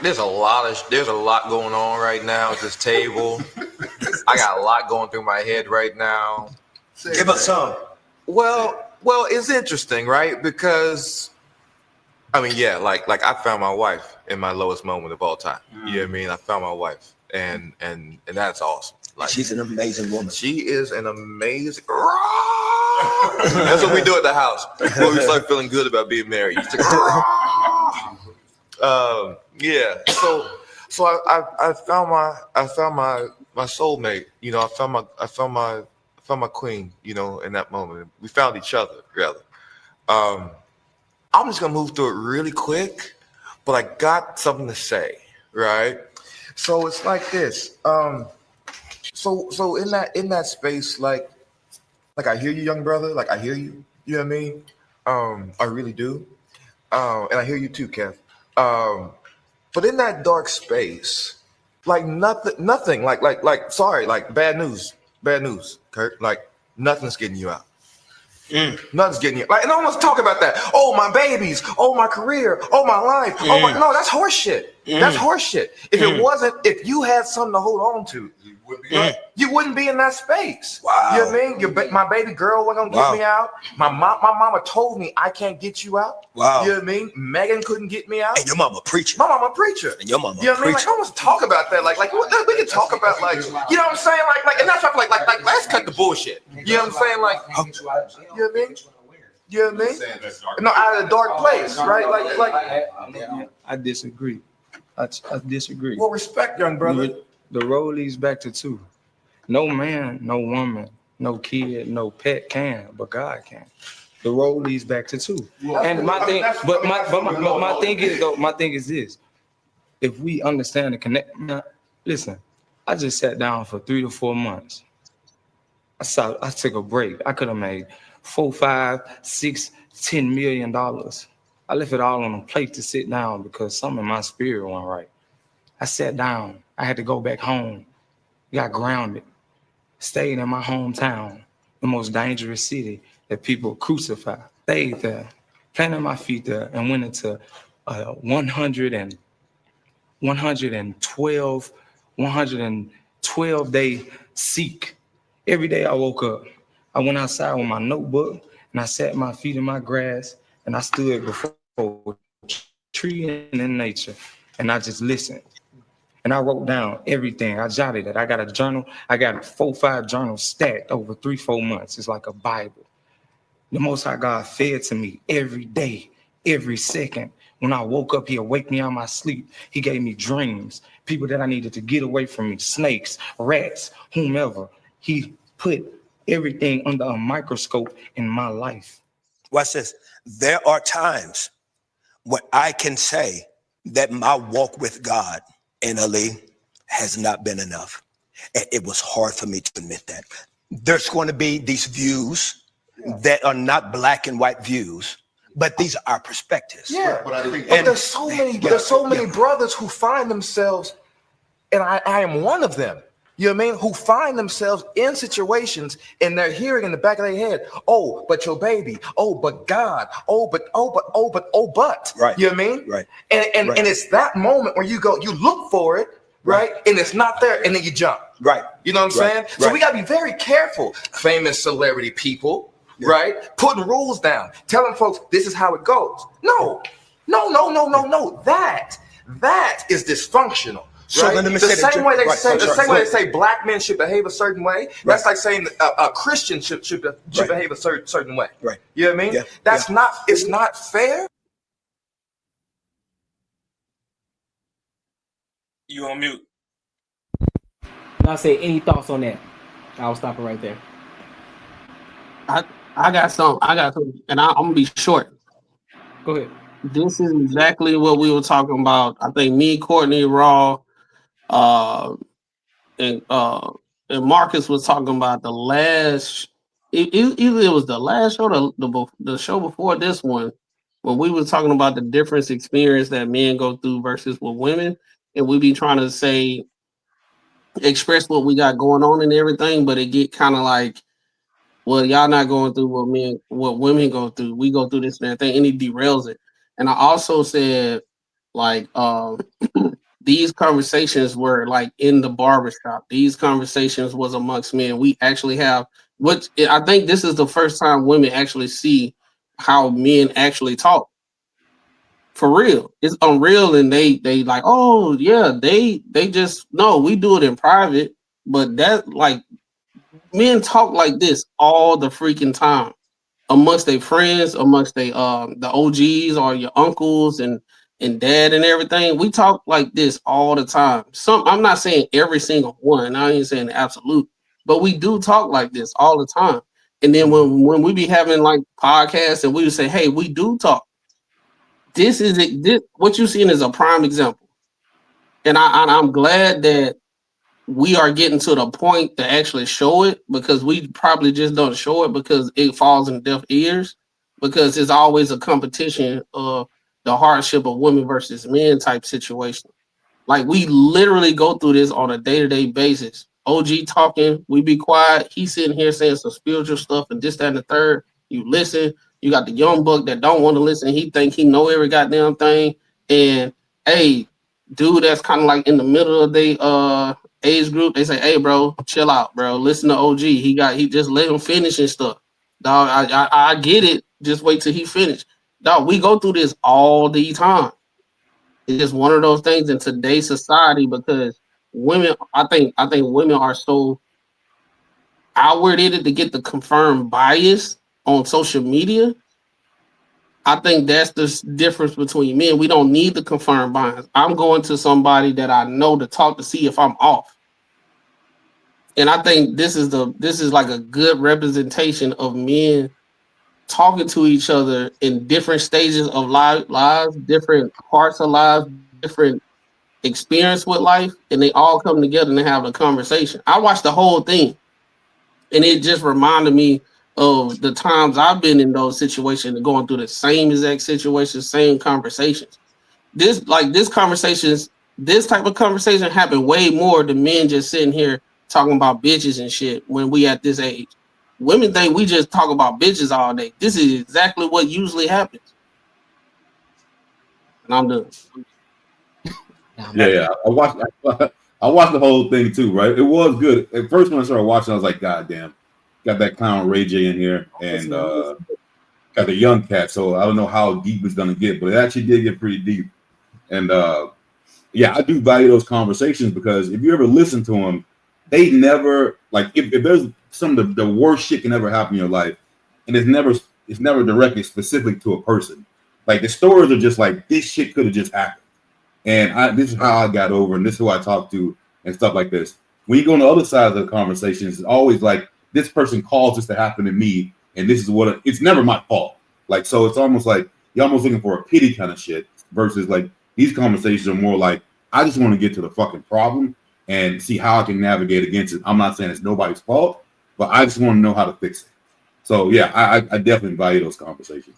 there's a lot going on right now at this table. I got a lot going through my head right now. Give us some. Well, it's interesting, right? Because I mean, yeah, like I found my wife in my lowest moment of all time. You know what I mean? I found my wife, and that's awesome. Like, she's an amazing woman. She is an amazing. That's what we do at the house when we start feeling good about being married. Yeah. So I found my soulmate. You know, I found my queen. You know, in that moment, we found each other. Rather. I'm just gonna move through it really quick, but I got something to say, right? So it's like this. So in that space, like I hear you, young brother. Like I hear you. You know what I mean? I really do. And I hear you too, Kev. But in that dark space, like nothing. Like sorry, like bad news, Kirk. Like nothing's getting you out. Nothing's getting you. Like, and no one's talking about that. Oh, my babies. Oh, my career. Oh, my life. Oh, my. No, that's horseshit. That's horseshit. If you had something to hold on to, you wouldn't be in that space. Wow. You know what I mean? My baby girl wasn't gonna get me out. My mama told me I can't get you out. Wow. You know what I mean? Megan couldn't get me out. And your mama preacher. My mama preacher. And your mama you know what I mean? Like, no one's talk about that. Like we can talk about like, you know what I'm saying? Like, and that's why like let's cut the bullshit. You know what I'm saying? Like, you know what I mean? You know what I mean? No, out of a dark place, right? Like. I disagree. I disagree. Well, respect, young brother. The road leads back to two. No man, no woman, no kid, no pet can, but God can. The road leads back to two. And my thing is this: if we understand the connect, listen. I just sat down for 3 to 4 months. I took a break. I could have made $4, $5, $6, $10 million. I left it all on a plate to sit down because something in my spirit wasn't right. I sat down. I had to go back home. Got grounded. Stayed in my hometown, the most dangerous city that people crucify. Stayed there, planted my feet there, and went into 112 day seek. Every day I woke up, I went outside with my notebook and I sat my feet in my grass and I stood before a tree and in nature and I just listened. And I wrote down everything. I jotted it. I got a journal. I got 4, 5 journals stacked over 3, 4 months. It's like a Bible. The Most High God fed to me every day, every second. When I woke up, He'd wake me out of my sleep. He gave me dreams, people that I needed to get away from me, snakes, rats, whomever. He put everything under a microscope in my life. Watch this. There are times when I can say that my walk with God in Ali has not been enough. And it was hard for me to admit that. There's going to be these views that are not black and white views, but these are our perspectives. Yeah, but there's so many brothers who find themselves, and I am one of them. You know what I mean? Who find themselves in situations and they're hearing in the back of their head, oh, but your baby, oh, but God, but. Right. You know what I mean? Right. And it's that moment where you look for it, right? And it's not there, and then you jump. Right. You know what I'm saying? Right. So we gotta be very careful, famous celebrity people, right? Putting rules down, telling folks this is how it goes. No. That is dysfunctional. So right? let me The say same way they they say black men should behave a certain way. That's like saying a Christian should behave a certain way. Right. You know what I mean? Yeah. That's not. It's not fair. You on mute? I'll say any thoughts on that. I'll stop it right there. I got some, and I'm gonna be short. Go ahead. This is exactly what we were talking about. I think me, Courtney, Raw, and Marcus was talking about the last. Either it was the last show, the show before this one, when we were talking about the difference experience that men go through versus with women, and we be trying to express what we got going on and everything, but it get kind of like, well, y'all not going through what women go through. We go through this and that thing, and it derails it. And I also said Like these conversations were like in the barbershop. These conversations was amongst men. We actually have what I think this is the first time women actually see how men actually talk. For real. It's unreal, and they like, oh yeah, they just no, we do it in private, but that like men talk like this all the freaking time amongst their friends, amongst they the OGs or your uncles and dad and everything. We talk like this all the time. Some I'm not saying every single one, I ain't saying the absolute, but we do talk like this all the time. And then when we be having like podcasts and we would say, hey, we do talk. This is it. This, what you seeing is a prime example. And I'm glad that we are getting to the point to actually show it, because we probably just don't show it because it falls in deaf ears, because it's always a competition of the hardship of women versus men type situation. Like we literally go through this on a day-to-day basis. OG talking, we be quiet. He's sitting here saying some spiritual stuff and this, that, and the third. You listen. You got the young buck that don't want to listen. He think he know every goddamn thing. And hey, dude, that's kind of like in the middle of the age group. They say, hey, bro, chill out, bro. Listen to OG. He just let him finish and stuff. Dog, I get it. Just wait till he finish. Dog, we go through this all the time. It's just one of those things in today's society, because women, I think women are so outwarded to get the confirmed bias on social media. I think that's the difference between men. We don't need the confirmed bias. I'm going to somebody that I know to talk to see if I'm off. And I think this is like a good representation of men talking to each other in different stages of lives, different parts of lives, different experience with life, and they all come together and they have a conversation. I watched the whole thing, and it just reminded me of the times I've been in those situations, going through the same exact situations, same conversations. This conversations, this type of conversation happen way more than men just sitting here talking about bitches and shit when we at this age. Women think we just talk about bitches all day. This is exactly what usually happens. And I'm done. Yeah. I watched the whole thing too, right? It was good. At first when I started watching, I was like, God damn, got that clown Ray J in here and got the young cat. So I don't know how deep it's gonna get, but it actually did get pretty deep. And yeah, I do value those conversations, because if you ever listen to them, they never like if there's some of the worst shit can ever happen in your life, and it's never directly specific to a person. Like the stories are just like, this shit could have just happened. And this is how I got over, and this is who I talked to, and stuff like this. When you go on the other side of the conversations, it's always like, this person caused this to happen to me, and this is what it's never my fault. Like, so it's almost like you're almost looking for a pity kind of shit, versus like these conversations are more like, I just want to get to the fucking problem and see how I can navigate against it. I'm not saying it's nobody's fault, but I just want to know how to fix it. So yeah, I definitely value those conversations.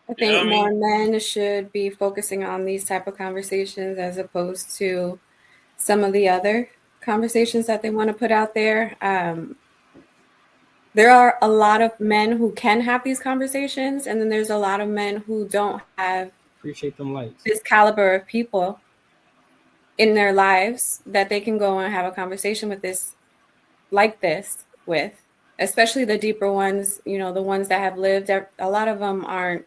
I think more men should be focusing on these type of conversations as opposed to some of the other conversations that they want to put out there. There are a lot of men who can have these conversations, and then there's a lot of men who don't have Appreciate them lights. this caliber of people in their lives that they can go and have a conversation with this, especially the deeper ones, the ones that have lived. A lot of them aren't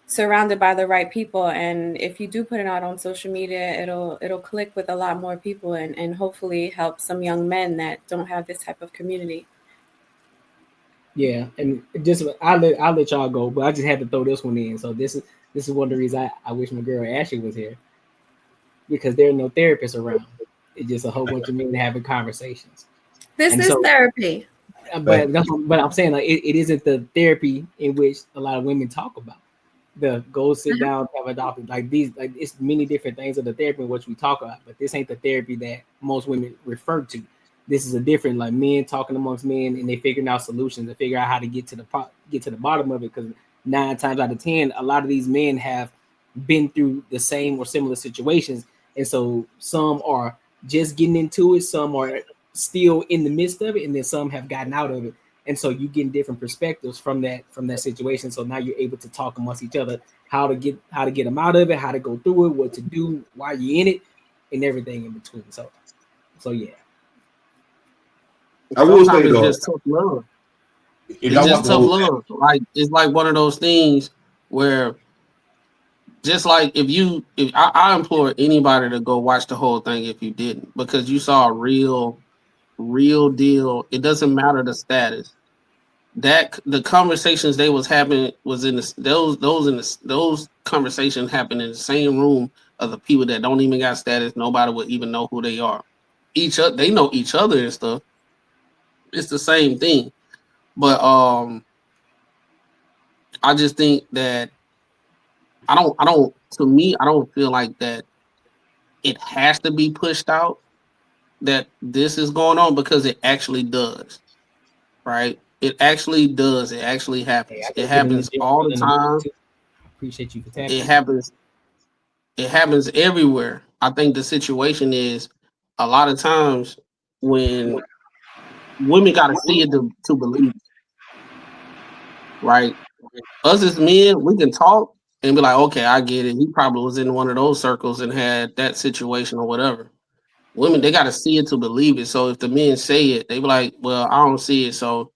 surrounded by the right people, and if you do put it out on social media, it'll click with a lot more people and hopefully help some young men that don't have this type of community. Yeah, and just I'll let y'all go, but I just had to throw this one in. So this is one of the reasons I wish my girl Ashley was here, because there are no therapists around. It's just a whole bunch of men having conversations. This is therapy. But I'm saying, like, it isn't the therapy in which a lot of women talk about. The go sit down, have a doctor, like these, like it's many different things of the therapy in which we talk about, but this ain't the therapy that most women refer to. This is a different, like, men talking amongst men, and they figuring out solutions to figure out how to get to the bottom of it. Because 9 times out of 10, a lot of these men have been through the same or similar situations, and so some are just getting into it, some are still in the midst of it, and then some have gotten out of it. And so you getting different perspectives from that situation. So now you're able to talk amongst each other how to get them out of it, how to go through it, what to do while you're in it, and everything in between. So yeah. I will Sometimes say it's though, just tough love. if It's y'all just watch the tough whole love. Like it's like one of those things where, just like if I implore anybody to go watch the whole thing if you didn't, because you saw a real deal. It doesn't matter the status. That the conversations they was having was in those conversations happen in the same room of the people that don't even got status. Nobody would even know who they are. They know each other and stuff. It's the same thing. But I just think that I don't feel like that it has to be pushed out that this is going on, because it actually does. Right? It actually does. It actually Hey, happens. I It got in the happens gym all the in the morning time. too. Appreciate you for tapping. It happens everywhere. I think the situation is a lot of times when women got to see it to believe it, right? Us as men, we can talk and be like, okay, I get it. He probably was in one of those circles and had that situation or whatever. Women, they got to see it to believe it. So if the men say it, they be like, well, I don't see it. So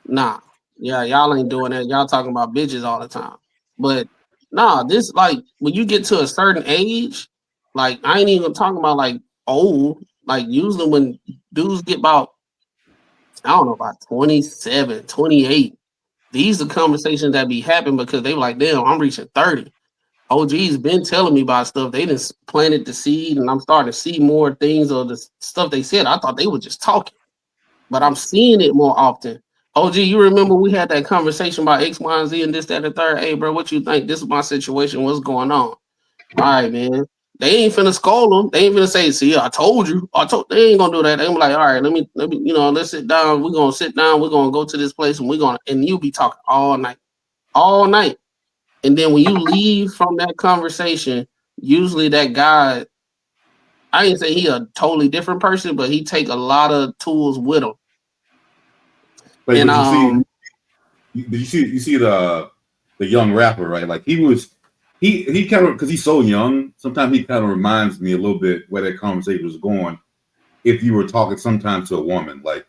nah, yeah, y'all ain't doing that. Y'all talking about bitches all the time. But nah, this like when you get to a certain age, like I ain't even talking about like old. Like usually when dudes get about, I don't know, about 27, 28, these are conversations that be happening because they like, damn, I'm reaching 30. OG's been telling me about stuff. They just planted the seed, and I'm starting to see more things of the stuff they said. I thought they were just talking, but I'm seeing it more often. OG, you remember we had that conversation about X, Y, and Z and this, that, and the third. Hey, bro, what you think? This is my situation. What's going on? All right, man. They ain't finna scold them. They ain't finna say, see, I told you. They ain't gonna do that. They gonna be like, all right, let me, let's sit down. We're gonna sit down. We're gonna go to this place and and you'll be talking all night. All night. And then when you leave from that conversation, usually that guy, I ain't say he a totally different person, but he take a lot of tools with him. like, And did you see the young rapper, right? Like he kind of, because he's so young, sometimes he kind of reminds me a little bit where that conversation was going. If you were talking sometimes to a woman, like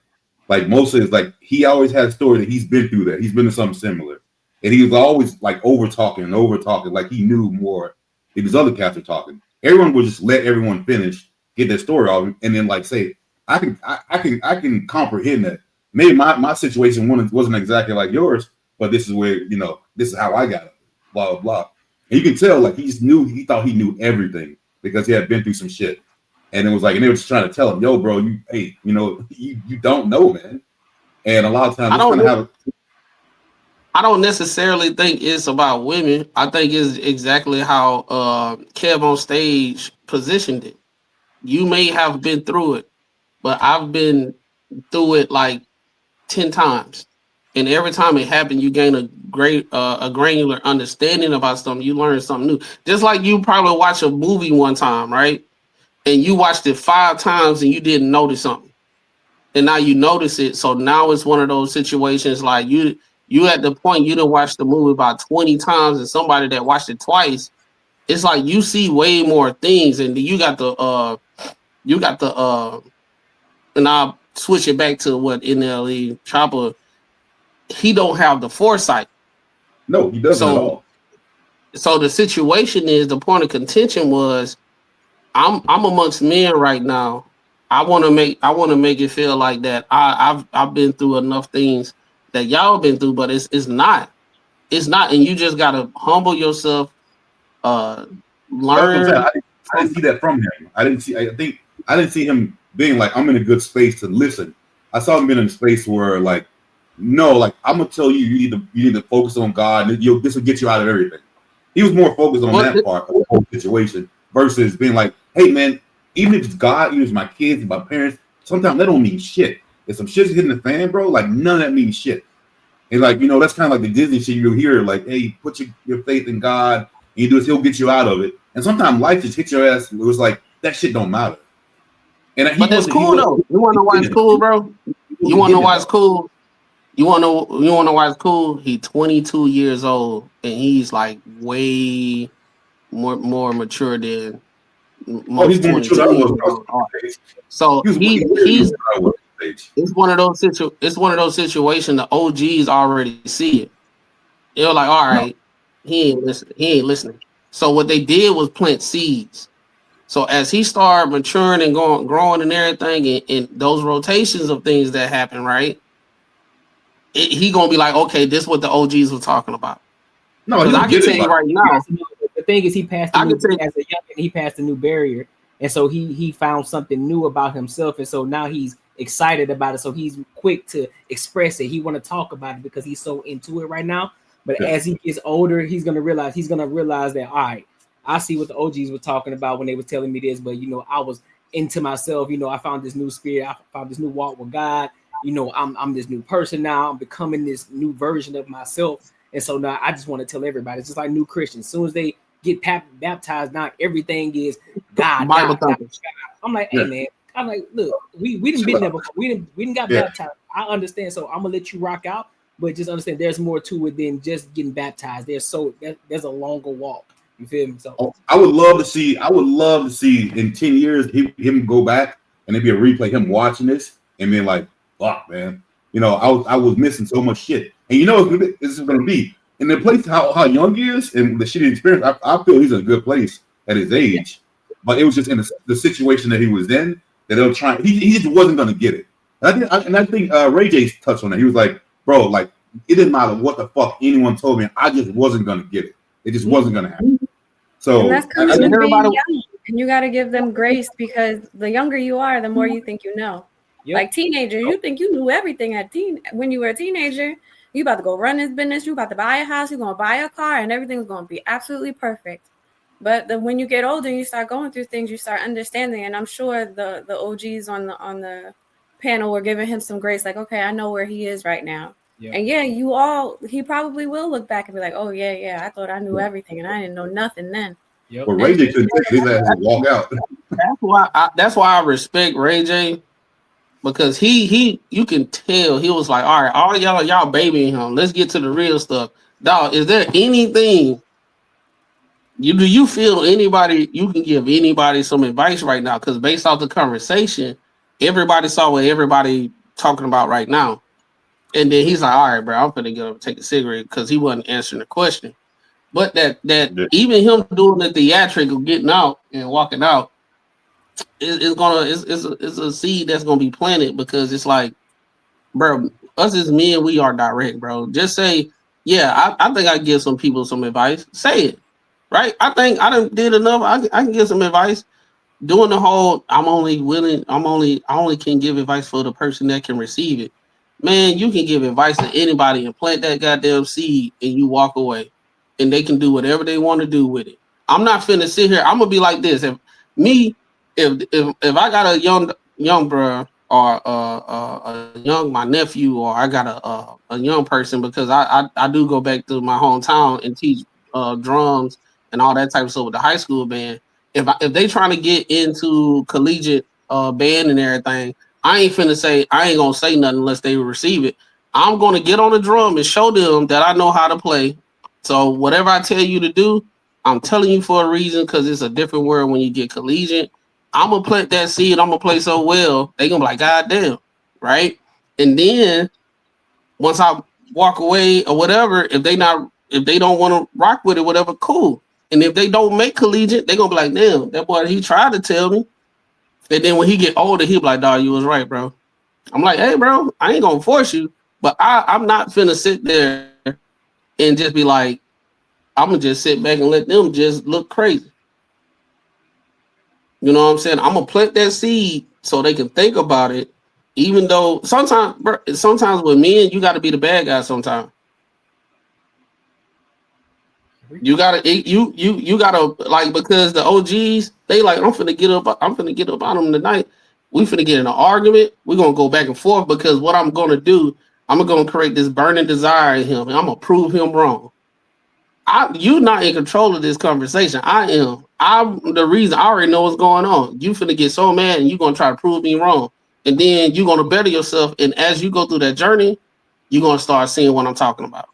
mostly it's like he always had a story that he's been through that. He's been to something similar. And he was always like over talking, like he knew more than his other cats were talking. Everyone would just let everyone finish, get their story off, and then like say, I can comprehend that. Maybe my situation wasn't exactly like yours, but this is where, this is how I got it. Blah blah blah. And you can tell like he thought he knew everything because he had been through some shit. And it was like, and they were just trying to tell him, yo, bro, you don't know, man. And a lot of times it's kind of have I don't necessarily think it's about women. I think it's exactly how Kev on stage positioned it. You may have been through it, but I've been through it like 10 times. And every time it happened, you gain a granular understanding about something. You learn something new. Just like you probably watch a movie one time, right? And you watched it 5 times and you didn't notice something. And now you notice it. So now it's one of those situations like you at the point you done watched the movie about 20 times, and somebody that watched it twice, it's like you see way more things, and you got the and I'll switch it back to what NLE Chopper, he don't have the foresight. No, he doesn't at all. So the situation is, the point of contention was, I'm amongst men right now. I want to make it feel like that I've been through enough things that y'all been through, but it's not, and you just gotta humble yourself, learn. I didn't see that from him. I didn't see him being like, I'm in a good space to listen. I saw him being in a space where like, no, like I'm gonna tell you, you need to focus on God. This will get you out of everything. He was more focused on that part of the whole situation versus being like, hey man, even if it's God, even if it's my kids and my parents, sometimes that don't mean shit. If some shit's hitting the fan, bro, like none of that means shit. And like, that's kind of like the Disney shit you hear, like, hey, put your faith in God, and you do this, he'll get you out of it. And sometimes life just hits your ass. It was like, that shit don't matter. And but that's cool though. You wanna know why it's cool, bro? You wanna know why it's cool? You wanna know why it's cool? He 22 years old and he's like way more mature than Oh, most he's more mature than I 22 was. years old are. So He was way he's than I was at that age. it's one of those situations the OGs already see it. They're like, all right, he ain't listening. So what they did was plant seeds. So as he started maturing and growing and everything, and those rotations of things that happen, right? He gonna be like, okay, this is what the OGs were talking about. No, Because he'll I can get tell it. you right now, The thing is, he passed the I new, can tell you, as a young, he passed a new barrier, and so he found something new about himself, and so now he's excited about it. So he's quick to express it. He want to talk about it because he's so into it right now. But Yeah. as he gets older, he's gonna realize that, all right, I see what the OGs were talking about when they were telling me this, but I was into myself. I found this new spirit. I found this new walk with God. I'm this new person now. I'm becoming this new version of myself. And so now I just want to tell everybody, it's just like new Christians. As soon as they get baptized, now everything is God. Bible God. thumpers. I'm like, hey Yeah. man, I'm like, look, we didn't been there before. We didn't got Yeah. baptized. I understand. So I'm gonna let you rock out, but just understand there's more to it than just getting baptized. There's a longer walk. You feel me? So Oh, I would love to see in 10 years him go back and maybe a replay him watching this and being like, fuck, man. I was missing so much shit. And this is gonna be. In the place how young he is and the shitty experience, I feel he's in a good place at his age. But it was just in the situation that he was in that they'll try. He just wasn't gonna get it. And I think Ray J touched on that. He was like, bro, like it didn't matter what the fuck anyone told me. I just wasn't gonna get it. It just wasn't gonna happen. So And that's coming and with being everybody, young. And you got to give them grace because the younger you are, the more you think you know. Yep. Like teenagers, you think you knew everything when you were a teenager. You about to go run this business. You about to buy a house. You're gonna buy a car, and everything's gonna be absolutely perfect. But then when you get older, you start going through things. You start understanding, and I'm sure the OGs on the panel were giving him some grace. Like, okay, I know where he is right now. Yep. And he probably will look back and be like, oh yeah, I thought I knew everything, and I didn't know nothing then. Yep. But Ray J couldn't take his ass and walk out. that's why I respect Ray J, because he you can tell he was like, all right, all y'all babying him. Let's get to the real stuff. Dog, is there anything do you feel anybody you can give anybody some advice right now? Because based off the conversation, everybody saw what everybody talking about right now. And then he's like, all right, bro, I'm gonna get up and take a cigarette because he wasn't answering the question. But that even him doing the theatrical, getting out and walking out, it's a seed that's gonna be planted, because it's like, bro, us as men, we are direct, bro. Just say, yeah, I think I give some people some advice. Say it, right? I think I done did enough. I can give some advice. Doing the whole, I only can give advice for the person that can receive it. Man, you can give advice to anybody and plant that goddamn seed and you walk away. And they can do whatever they want to do with it. I'm not finna sit here. I'm gonna be like this. If I got a young bro or a young my nephew, or I got a young person, because I do go back to my hometown and teach drums and all that type of stuff with the high school band. If they trying to get into collegiate band and everything, I ain't gonna say nothing unless they receive it. I'm gonna get on the drum and show them that I know how to play. So whatever I tell you to do, I'm telling you for a reason, because it's a different world when you get collegiate. I'm gonna plant that seed. I'm gonna play so well, they gonna be like, God damn, right? And then once I walk away or whatever, if they don't want to rock with it, whatever, cool. And if they don't make collegiate, they gonna be like, damn, that boy, he tried to tell me. And then when he get older, he be like, dog, you was right, bro. I'm like, hey, bro, I ain't gonna force you, but I'm not finna sit there and just be like, I'm gonna just sit back and let them just look crazy. You know what I'm saying? I'm gonna plant that seed so they can think about it. Even though sometimes with men, you got to be the bad guy. Sometimes you gotta like, because the OGs, they like, I'm finna get up on them tonight. We finna get in an argument. We're gonna go back and forth, because what I'm gonna do, I'm gonna create this burning desire in him, and I'm gonna prove him wrong. You're not in control of this conversation. I am. I'm the reason. I already know what's going on. You finna get so mad, and you're gonna try to prove me wrong, and then you're gonna better yourself. And as you go through that journey, you're gonna start seeing what I'm talking about.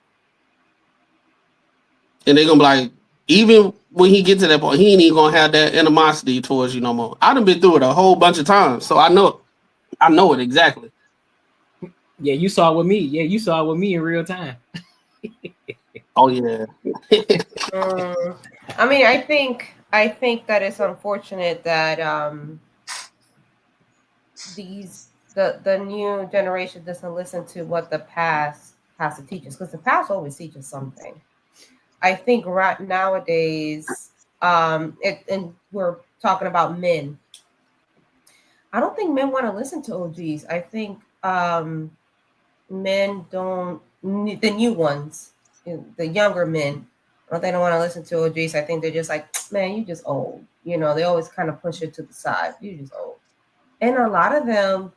And they're gonna be like, even when he gets to that point, he ain't even gonna have that animosity towards you no more. I done been through it a whole bunch of times, so I know it exactly. Yeah, you saw it with me. Yeah, you saw it with me in real time. Oh yeah. I mean, I think that it's unfortunate that the new generation doesn't listen to what the past has to teach us, because the past always teaches something. I think right nowadays, and we're talking about men. I don't think men want to listen to OGs. I think men don't, the new ones, the younger men, they don't want to listen to OGs. I think they're just like, man, you just old. You know, they always kind of push it to the side. You just old. And a lot of them,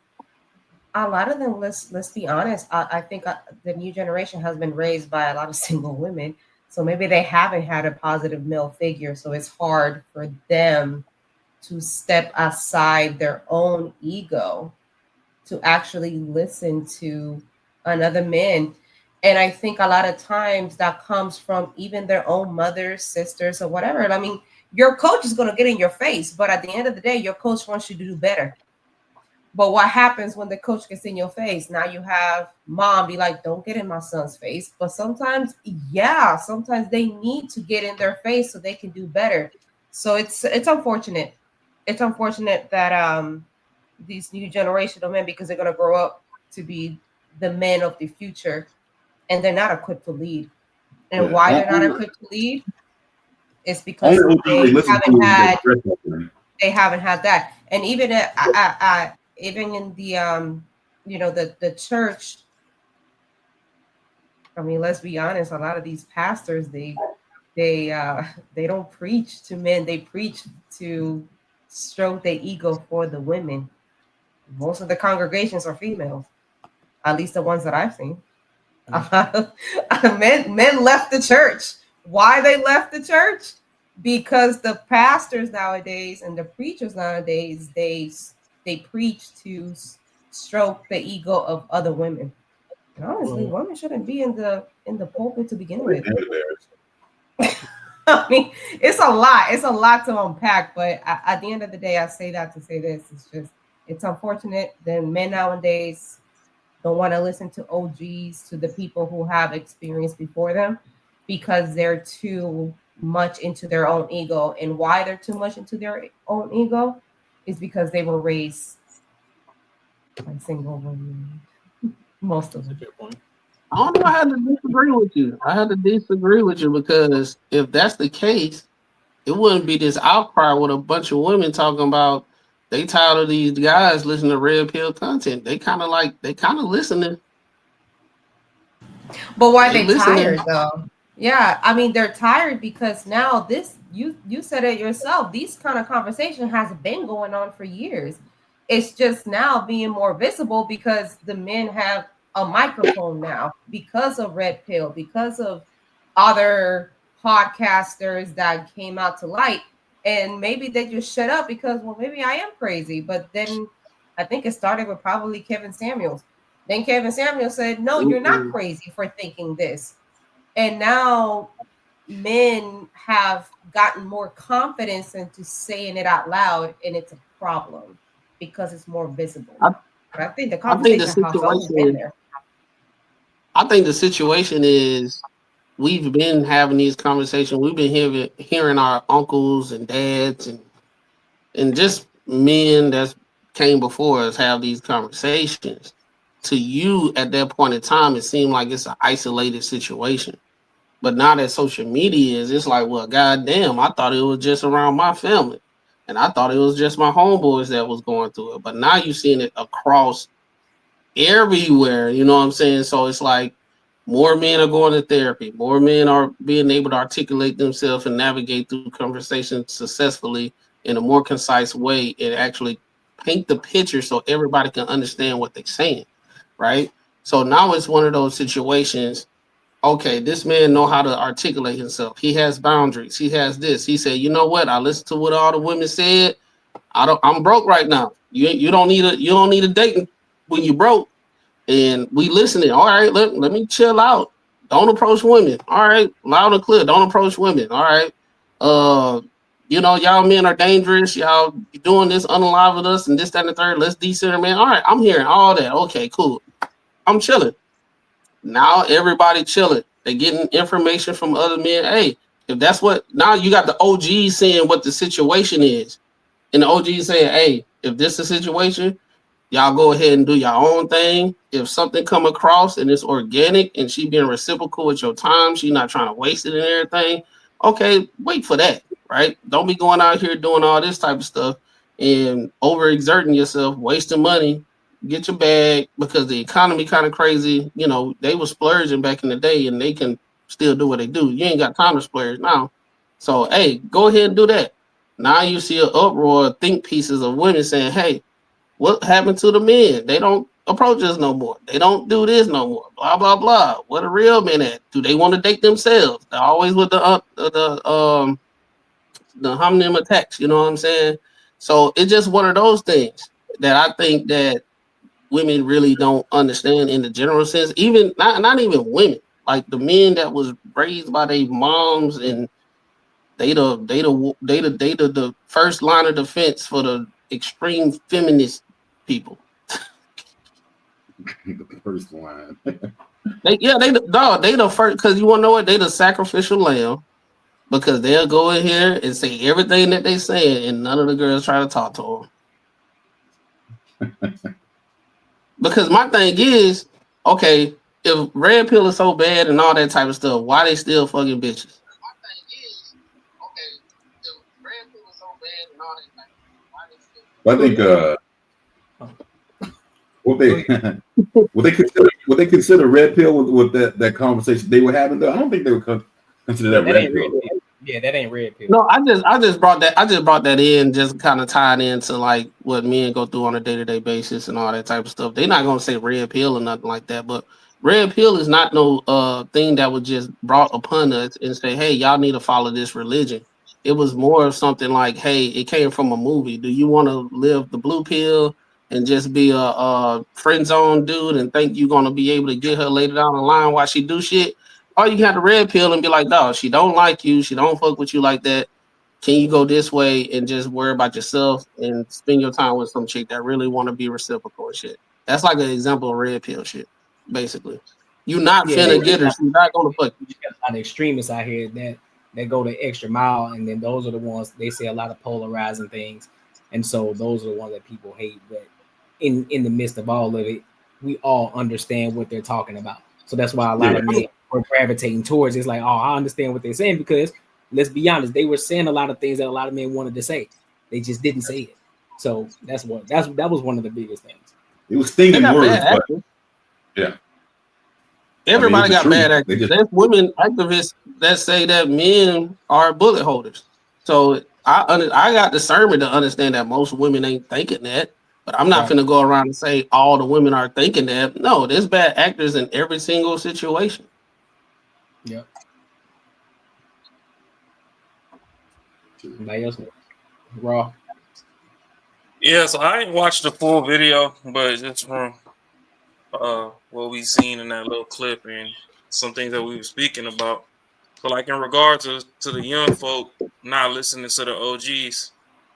let's be honest. I think the new generation has been raised by a lot of single women. So maybe they haven't had a positive male figure. So it's hard for them to step aside their own ego to actually listen to another man. And I think a lot of times that comes from even their own mothers, sisters, or whatever. And I mean, your coach is going to get in your face, but at the end of the day, your coach wants you to do better. But what happens when the coach gets in your face? Now you have mom be like, don't get in my son's face. But sometimes they need to get in their face so they can do better. So it's unfortunate. It's unfortunate that these new generation of men, because they're going to grow up to be the men of the future, and they're not equipped to lead. And why they're not equipped to lead is because they haven't had that. And even even in the the church, I mean, let's be honest, a lot of these pastors, they don't preach to men, they preach to stroke their ego for the women. Most of the congregations are females, at least the ones that I've seen. Men left the church. Why they left the church? Because the pastors nowadays and the preachers nowadays, they preach to stroke the ego of other women. And honestly, women shouldn't be in the pulpit to begin with. I mean, it's a lot. It's a lot to unpack. But at the end of the day, I say that to say this. It's unfortunate that men nowadays don't want to listen to OGs, to the people who have experience before them, because they're too much into their own ego. And why they're too much into their own ego is because they were raised by single women. Most of them. I don't know. I had to disagree with you because if that's the case, it wouldn't be this outcry with a bunch of women talking about they tired of these guys listening to red pill content. They kind of listening. But why they tired though? Yeah, I mean, they're tired because now this, you said it yourself, these kind of conversation has been going on for years. It's just now being more visible because the men have a microphone now, because of red pill, because of other podcasters that came out to light. And maybe they just shut up because, well, maybe I am crazy. But then I think it started with probably Kevin Samuels. Then Kevin Samuels said, no, you're not crazy for thinking this. And now men have gotten more confidence into saying it out loud, and it's a problem because it's more visible. I think the conversation has always been there. I think the situation is we've been having these conversations. We've been hearing our uncles and dads and just men that came before us have these conversations. To you at that point in time, it seemed like it's an isolated situation. But now that social media is, it's like, well, goddamn, I thought it was just around my family. And I thought it was just my homeboys that was going through it. But now you're seeing it across everywhere, you know what I'm saying? So it's like more men are going to therapy. More men are being able to articulate themselves and navigate through conversations successfully in a more concise way and actually paint the picture so everybody can understand what they're saying, right? So now it's one of those situations. Okay, this man know how to articulate himself. He has boundaries. He has this. He said, you know what? I listened to what all the women said. I'm broke right now. You don't need a date when you broke. and we listening. All right, let me chill out. Don't approach women. All right, loud and clear. Don't approach women. All right. Y'all men are dangerous. Y'all doing this, unaliving us, and this, that, and the third. Let's decenter, man. All right, I'm hearing all that. Okay, cool. I'm chilling. Now everybody chilling. They getting information from other men. Hey, if that's what, now you got the OG saying what the situation is. And the OG saying, hey, if this is the situation, y'all go ahead and do your own thing. If something come across and it's organic and she being reciprocal with your time, she not trying to waste it and everything, okay, wait for that, right? Don't be going out here doing all this type of stuff and overexerting yourself, wasting money. Get your bag, because the economy kind of crazy. They were splurging back in the day and they can still do what they do. You ain't got time to splurge now. So, hey, go ahead and do that. Now you see an uproar of think pieces of women saying, hey, what happened to the men? They don't approach us no more. They don't do this no more. Blah, blah, blah. What are real men at? Do they want to date themselves? They're always with the homonym attacks. You know what I'm saying? So it's just one of those things that I think that women really don't understand in the general sense. Even not even women, like the men that was raised by their moms, and they the first line of defense for the extreme feminist people. The first line. They the first, because you want to know what? They the sacrificial lamb, because they'll go in here and say everything that they say, and none of the girls try to talk to them. Because my thing is, okay, if red pill is so bad and all that type of stuff, why they still fucking bitches? My thing is, okay, if red pill is so bad and all that type of stuff, why they still? I think what they consider red pill with that conversation they were having though. I don't think they would consider that red pill. Yeah, that ain't red pill. No, I just brought that in, just kind of tied into like what men go through on a day-to-day basis and all that type of stuff. They're not gonna say red pill or nothing like that, but red pill is not no thing that was just brought upon us and say, hey, y'all need to follow this religion. It was more of something like, hey, it came from a movie. Do you want to live the blue pill and just be a friend zone dude and think you're gonna be able to get her later down the line while she do shit? Or you can have the red pill and be like, dog, she don't like you. She don't fuck with you like that. Can you go this way and just worry about yourself and spend your time with some chick that really want to be reciprocal and shit? That's like an example of red pill shit, basically. You're not finna get her. She's not gonna fuck you. You got a lot of extremists out here that go the extra mile, and then those are the ones, they say a lot of polarizing things. And so those are the ones that people hate. But in the midst of all of it, we all understand what they're talking about. So that's why a lot of men are gravitating towards it. It's like, oh, I understand what they're saying, because let's be honest, they were saying a lot of things that a lot of men wanted to say. They just didn't say it. So that was one of the biggest things. It was stinging words, but yeah. Everybody got bad actors. There's women activists that say that men are bullet holders. So I got discernment to understand that most women ain't thinking that. But I'm not finna go around and say all the women are thinking that. No, there's bad actors in every single situation. Yep. Anybody else? Raw. Yeah, so I ain't watched the full video, but just from what we seen in that little clip and some things that we were speaking about. So like in regards to the young folk not listening to the OGs,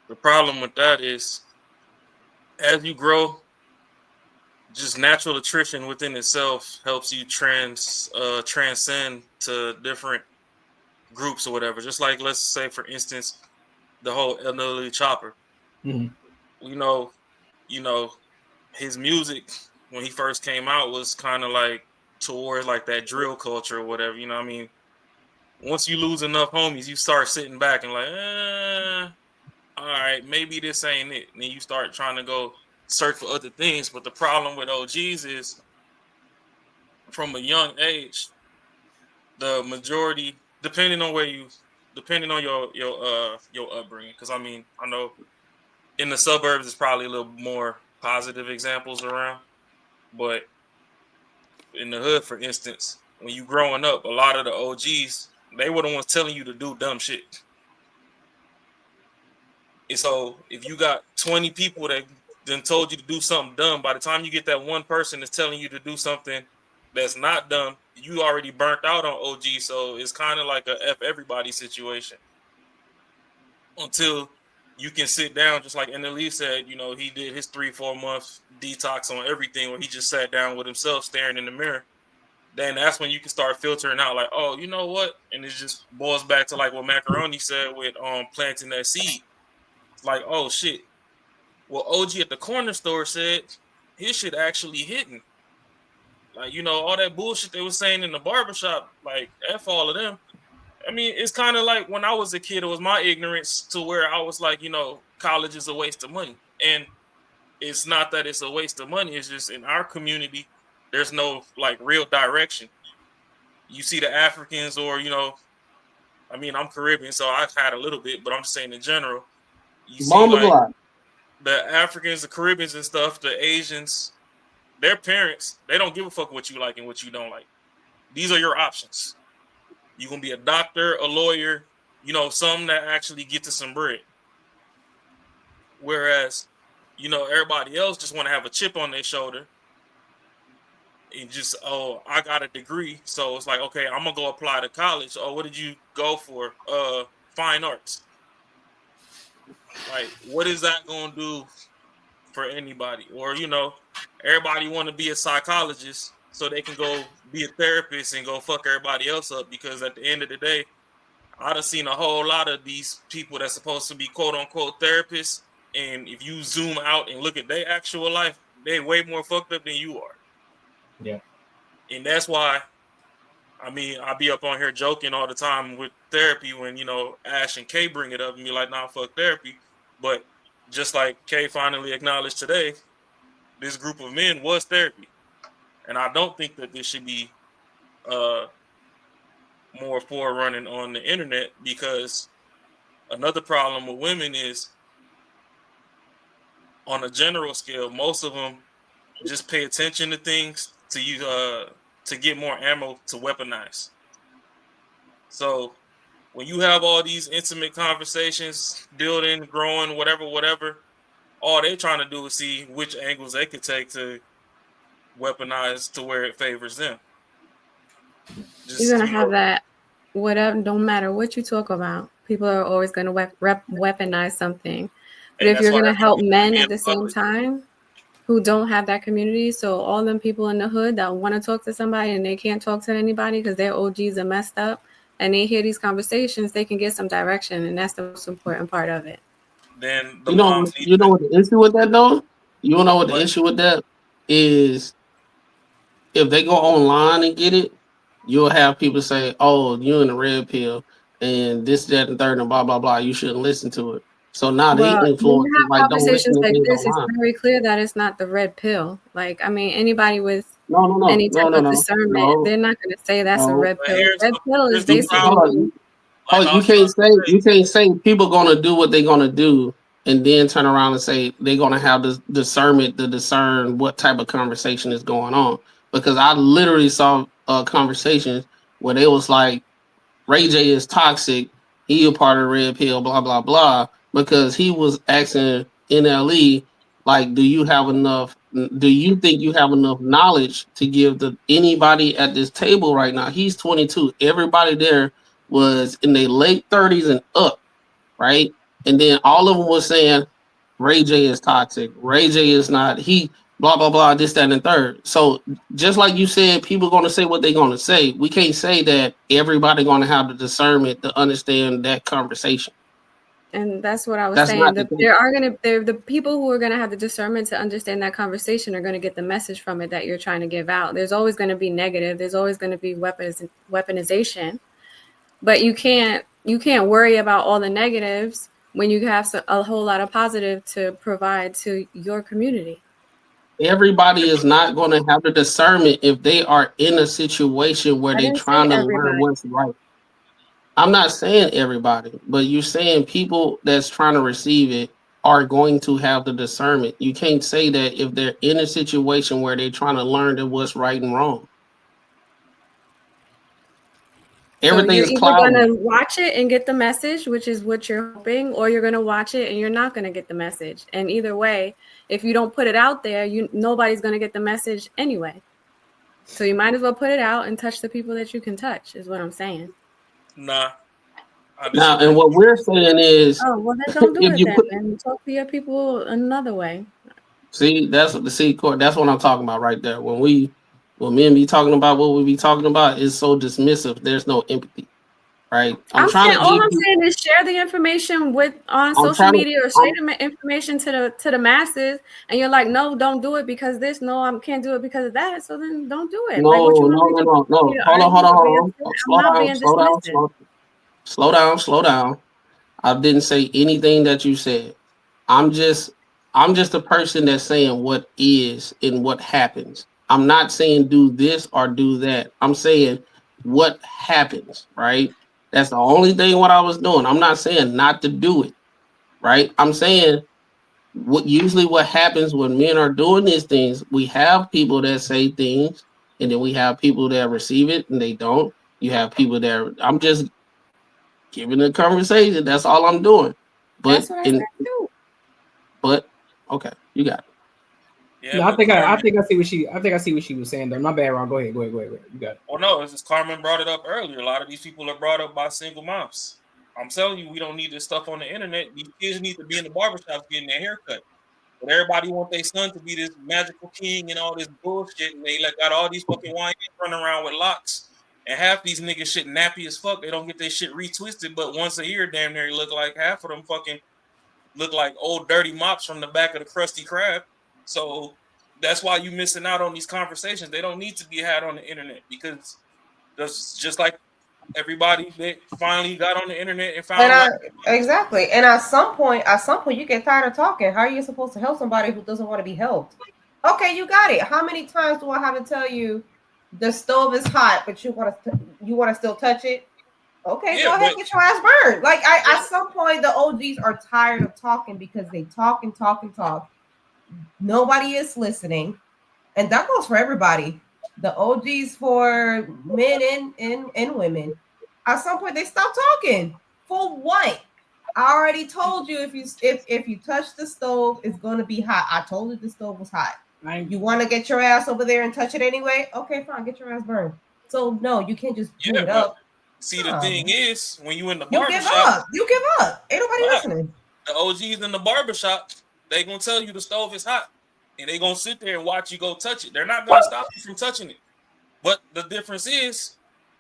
the problem with that is as you grow, just natural attrition within itself helps you transcend to different groups or whatever. Just like, let's say, for instance, the whole elderly chopper. Mm-hmm. You know, his music when he first came out was kind of like towards like that drill culture or whatever. You know what I mean? Once you lose enough homies, you start sitting back and like, all right, maybe this ain't it. And then you start trying to go search for other things. But the problem with OGs is from a young age, the majority, depending on your upbringing, because I mean, I know in the suburbs it's probably a little more positive examples around, but in the hood, for instance, when you growing up, a lot of the OGs, they were the ones telling you to do dumb shit. And so if you got 20 people that done told you to do something dumb. By the time you get that one person that's telling you to do something that's not dumb, you already burnt out on OG. So it's kind of like a F everybody situation until you can sit down, just like NLE said, you know, he did his 3-4 month detox on everything where he just sat down with himself staring in the mirror. Then that's when you can start filtering out like, oh, you know what? And it just boils back to like what Macaroni said with planting that seed. It's like, oh shit. Well, OG at the corner store said his shit actually hitting. Like, you know, all that bullshit they was saying in the barbershop, like F all of them. I mean, it's kind of like when I was a kid, it was my ignorance to where I was like, you know, college is a waste of money. And it's not that it's a waste of money. It's just in our community, there's no like real direction. You see the Africans or, you know, I mean, I'm Caribbean, so I've had a little bit, but I'm just saying in general, you see like the Africans, the Caribbeans and stuff, the Asians, their parents, they don't give a fuck what you like and what you don't like. These are your options. You're going to be a doctor, a lawyer, you know, some that actually get to some bread. Whereas, you know, everybody else just want to have a chip on their shoulder and just, oh, I got a degree. So it's like, okay, I'm going to go apply to college. Oh, what did you go for? Fine arts. Like, what is that going to do for anybody? Or, you know, everybody want to be a psychologist so they can go be a therapist and go fuck everybody else up, because at the end of the day, I done seen a whole lot of these people that's supposed to be quote unquote therapists, and if you zoom out and look at their actual life, they way more fucked up than you are. Yeah. And that's why, I mean, I be up on here joking all the time with therapy when, you know, Ash and Kay bring it up and be like, nah, fuck therapy. But just like Kay finally acknowledged today, this group of men was therapy. And I don't think that this should be more forerunning on the internet, because another problem with women is, on a general scale, most of them just pay attention to things to use to get more ammo to weaponize. So when you have all these intimate conversations, building, growing, whatever, all they're trying to do is see which angles they could take to weaponize to where it favors them. Just, You're gonna have that, whatever, don't matter what you talk about, people are always gonna weaponize something. But if you're gonna help men at the same time who don't have that community, so all them people in the hood that want to talk to somebody and they can't talk to anybody because their OGs are messed up, and they hear these conversations, they can get some direction, and that's the most important part of it. Then the you know what the issue with that though? You know what the issue with that is? If they go online and get it, you'll have people say, "Oh, you in the red pill and this, that, and third, and blah blah blah. You shouldn't listen to it." So now they Well, when influence you have like don't listen conversations to like things this, it's online. very clear that it's not the red pill. Like, I mean, anybody with No, any type of discernment, they're not going to say that's a red pill. Red pill is basically. You can't say people gonna do what they're gonna do and then turn around and say they're gonna have this discernment to discern what type of conversation is going on. Because I literally saw conversations where they was like, Ray J is toxic, he a part of the red pill, blah blah blah, because he was asking NLE like, do you think you have enough knowledge to give to anybody at this table right now? He's 22. Everybody there was in their late 30s and up, right? And then all of them was saying Ray J is toxic. Ray J is not, he blah blah blah, this, that, and third. So just like you said, people gonna say what they're gonna say. We can't say that everybody gonna have the discernment to understand that conversation. And that's what I was That's saying. not The people who are gonna have the discernment to understand that conversation are gonna get the message from it that you're trying to give out. There's always gonna be negative. There's always gonna be weaponization, but you can't worry about all the negatives when you have a whole lot of positive to provide to your community. Everybody is not going to have the discernment if they are in a situation where they're trying to learn what's right. I'm not saying everybody, but you're saying people that's trying to receive it are going to have the discernment. You can't say that if they're in a situation where they're trying to learn what's right and wrong. Everything you're is either cloudy. gonna watch it and get the message, which is what you're hoping, or you're gonna watch it and you're not gonna get the message. And either way, if you don't put it out there, nobody's gonna get the message anyway. So you might as well put it out and touch the people that you can touch, is what I'm saying. Nah, I Now, disagree. and what we're saying is, Oh, well then don't do if it you then. put And talk to your people another way. Court, that's what I'm talking about right there. When men be talking about what we be talking about, is so dismissive. There's no empathy, right? I'm trying to All give I'm you. saying is share the information on I'm social trying to. media, or share the information to the masses, and you're like, no, don't do it because this, no, I can't do it because of that. So then don't do it. Like, what you want me to do? No. You to Hold argue or be on. upset? I'm not being dismissive. Slow down. I didn't say anything that you said. I'm just a person that's saying what is and what happens. I'm not saying do this or do that. I'm saying what happens, right? That's the only thing what I was doing. I'm not saying not to do it, right? I'm saying what happens when men are doing these things, we have people that say things, and then we have people that receive it and they don't. You have people that I'm just giving a conversation. That's all I'm doing. But That's what I said too. okay, you got it. Yeah, No, I but think I Carmen, think I see what she was saying though. My bad, Ron. Go ahead. You got it. well, no, it's just Carmen brought it up earlier. A lot of these people are brought up by single moms. I'm telling you, we don't need this stuff on the internet. These kids need to be in the barbershop getting their hair cut. But everybody want their son to be this magical king and all this bullshit, and they like got all these fucking YNs running around with locks. And half these niggas shit nappy as fuck. They don't get their shit retwisted, but once a year, damn near look like half of them fucking look like old dirty mops from the back of the Krusty Krab. So that's why you missing out on these conversations. They don't need to be had on the internet because that's just like everybody that finally got on the internet and found like exactly. And at some point, you get tired of talking. How are you supposed to help somebody who doesn't want to be helped? Okay, you got it. How many times do I have to tell you the stove is hot, but you want to still touch it? Okay, go ahead, get your ass burned. Like at some point, the OGs are tired of talking because they talk and talk and talk. Nobody is listening, and that goes for everybody. The OGs for men and women. At some point, they stop talking. For what? I already told you if you touch the stove, it's gonna be hot. I told you the stove was hot. You want to get your ass over there and touch it anyway? Okay, fine, get your ass burned. So no, you can't just bring it up. See, the thing is, when you in the you barbershop, you give up. Ain't nobody listening. The OGs in the barbershop, they gonna tell you the stove is hot, and they gonna sit there and watch you go touch it. They're not gonna stop you from touching it. But the difference is,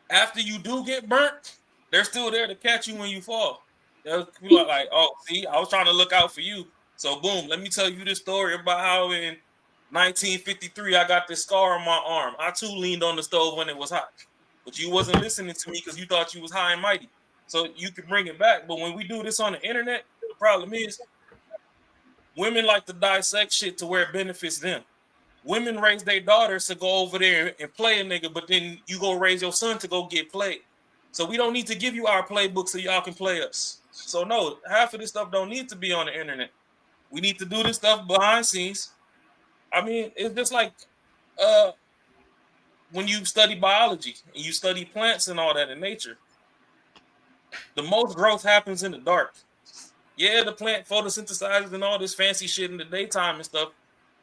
after you do get burnt, they're still there to catch you when you fall. They'll be like, "Oh, see, I was trying to look out for you." So boom, let me tell you this story about how in 1953 I got this scar on my arm. I too leaned on the stove when it was hot, but you wasn't listening to me because you thought you was high and mighty. So you can bring it back. But when we do this on the internet, the problem is women like to dissect shit to where it benefits them. Women raise their daughters to go over there and play a nigga, but then you go raise your son to go get played. So we don't need to give you our playbook so y'all can play us. So no, half of this stuff don't need to be on the internet. We need to do this stuff behind scenes. I mean, it's just like when you study biology and you study plants and all that in nature. The most growth happens in the dark. Yeah, the plant photosynthesizes and all this fancy shit in the daytime and stuff.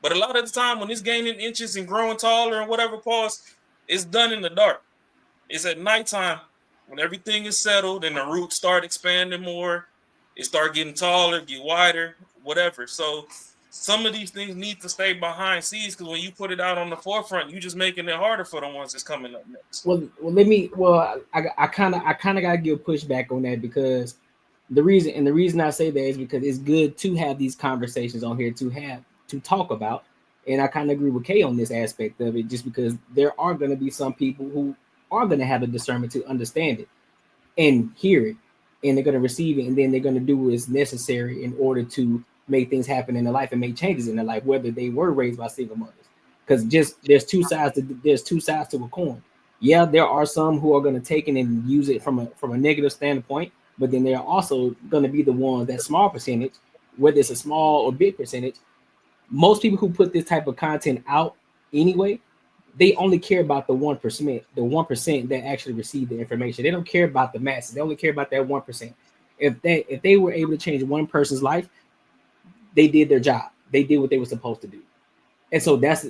But a lot of the time when it's gaining inches and growing taller and whatever pause, it's done in the dark. It's at nighttime when everything is settled and the roots start expanding more. It start getting taller, get wider, whatever. So some of these things need to stay behind scenes because when you put it out on the forefront, you're just making it harder for the ones that's coming up next. I kind of gotta give pushback on that because the reason I say that is because it's good to have these conversations on here to talk about, and I kind of agree with Kay on this aspect of it, just because there are going to be some people who are going to have the discernment to understand it and hear it, and they're going to receive it, and then they're going to do what is necessary in order to make things happen in their life and make changes in their life, whether they were raised by single mothers. Because there's two sides to a coin. Yeah, there are some who are going to take it and use it from a negative standpoint, but then there are also going to be the ones, that small percentage, whether it's a small or big percentage. Most people who put this type of content out anyway they only care about the 1% that actually receive the information. They don't care about the masses. They only care about that 1%. If they were able to change one person's life, they did their job. They did what they were supposed to do. And so that's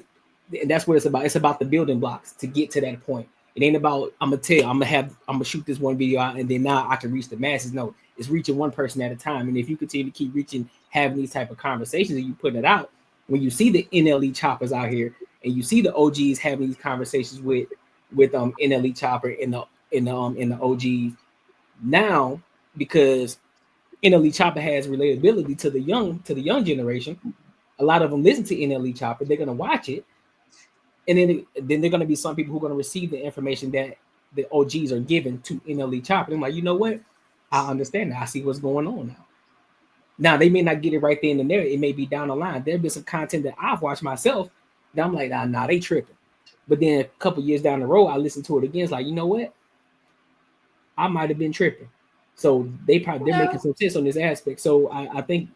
what it's about. It's about the building blocks to get to that point. It ain't about I'm gonna shoot this one video out and then now I can reach the masses. No, it's reaching one person at a time. And if you continue to keep reaching, having these type of conversations and you putting it out, when you see the NLE choppers out here and you see the OGs having these conversations with NLE chopper in the OGs now, because NLE chopper has relatability to the young generation. A lot of them listen to NLE chopper. They're gonna watch it. And then they're going to be some people who are going to receive the information that the OGs are given to NLE Chopper. I'm like, you know what? I understand that. I see what's going on now. Now, they may not get it right there and there. It may be down the line. There'll be some content that I've watched myself that I'm like, nah, they tripping. But then a couple years down the road, I listen to it again. It's like, you know what? I might have been tripping. So they're making some sense on this aspect. So I think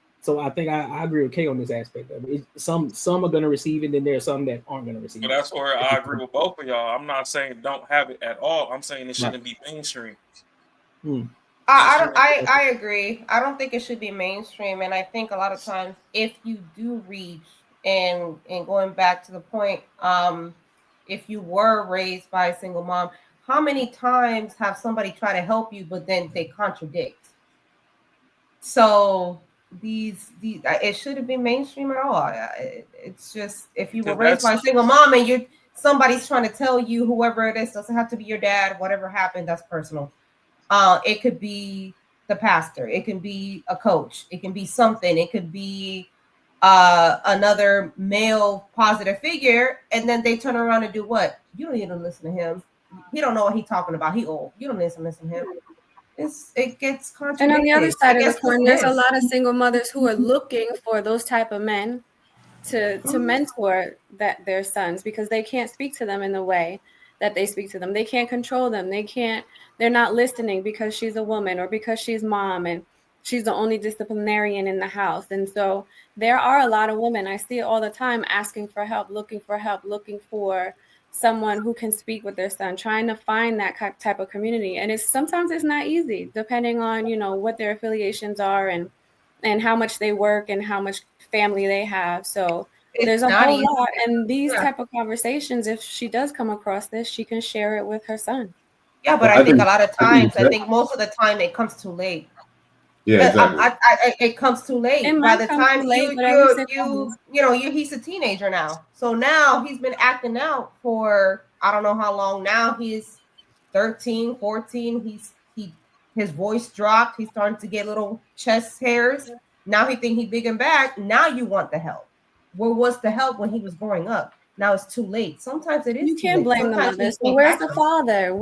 I agree with Kay on this aspect of it. Some are going to receive it, and there are some that aren't going to receive it. But that's where I agree with both of y'all. I'm not saying don't have it at all. I'm saying it shouldn't be mainstream. I agree. I don't think it should be mainstream, and I think a lot of times if you do reach and going back to the point, if you were raised by a single mom, how many times have somebody try to help you, but then they contradict? So it shouldn't be mainstream at all. It's just if you were raised by a single mom and somebody's trying to tell you, whoever it is, doesn't have to be your dad, whatever happened, that's personal. It could be the pastor, it can be a coach, it can be something, it could be another male positive figure, and then they turn around and do what? You don't even listen to him. He don't know what he's talking about. He old. You don't listen to him. It gets contradicted. And on the other side of the coin, there's a lot of single mothers who are looking for those type of men to mentor their sons, because they can't speak to them in the way that they speak to them. They can't control them. They're not listening because she's a woman or because she's mom and she's the only disciplinarian in the house. And so there are a lot of women, I see it all the time, asking for help, looking for someone who can speak with their son, trying to find that type of community. And sometimes it's not easy, depending on, what their affiliations are and how much they work and how much family they have. So there's a whole lot. And these type of conversations, if she does come across this, she can share it with her son. Yeah, but I think a lot of times, I think most of the time it comes too late. Yeah, exactly. It comes too late. By the time he's a teenager now. So now he's been acting out for I don't know how long now. He's 13, 14. His voice dropped. He's starting to get little chest hairs. Now he think he's big and bad. Now you want the help. Where was the help when he was growing up? Now it's too late. Sometimes it is. You can't blame the mother. So where's the father?